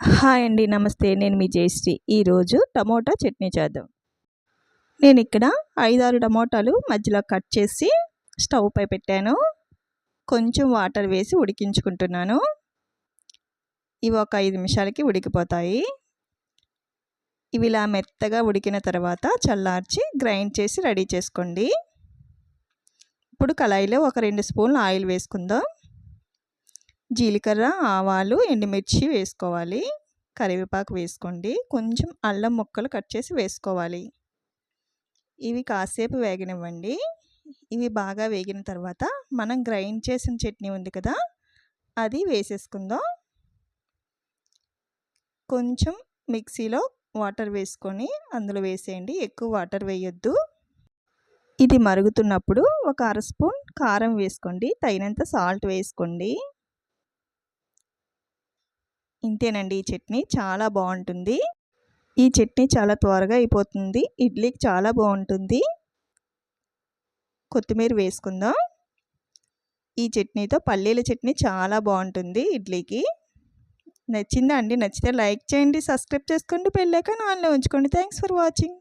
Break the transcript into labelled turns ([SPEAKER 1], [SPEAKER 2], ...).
[SPEAKER 1] Hi అండి. నమస్తే. నేను మీ జయశ్రీ. ఈరోజు టమోటా చట్నీ చేద్దాం. నేను ఇక్కడ 5, 6 టమోటాలు మధ్యలో కట్ చేసి స్టవ్ పై పెట్టాను. కొంచెం వాటర్ వేసి ఉడికించుకుంటున్నాను. ఇవి ఒక 5 నిమిషాలకి ఉడికిపోతాయి. ఇవి ఇలా మెత్తగా ఉడికిన తర్వాత చల్లార్చి గ్రైండ్ చేసి రెడీ చేసుకోండి. ఇప్పుడు కళాయిలో ఒక 2 స్పూన్లు ఆయిల్ వేసుకుందాం. జీలకర్ర, ఆవాలు, ఎండుమిర్చి వేసుకోవాలి. కరివేపాకు వేసుకోండి. కొంచెం అల్లం ముక్కలు కట్ చేసి వేసుకోవాలి. ఇవి కాసేపు వేగనివ్వండి. ఇవి బాగా వేగిన తర్వాత మనం గ్రైండ్ చేసిన చట్నీ ఉంది కదా, అది వేసేసుకుందాం. కొంచెం మిక్సీలో వాటర్ వేసుకొని అందులో వేసేయండి. ఎక్కువ వాటర్ వేయొద్దు. ఇది మరుగుతున్నప్పుడు ఒక 1/2 స్పూన్ కారం వేసుకోండి. తగినంత సాల్ట్ వేసుకోండి. ఇంతేనండి. ఈ చట్నీ చాలా బాగుంటుంది. ఈ చట్నీ చాలా త్వరగా అయిపోతుంది. ఇడ్లీకి చాలా బాగుంటుంది. కొత్తిమీర వేసుకుందాం. ఈ చట్నీతో పల్లీల చట్నీ చాలా బాగుంటుంది ఇడ్లీకి. నచ్చిందా అండి? నచ్చితే లైక్ చేయండి, సబ్స్క్రైబ్ చేసుకోండి, బెల్ ఐకాన్ ఆన్లో ఉంచుకోండి. Thanks for watching.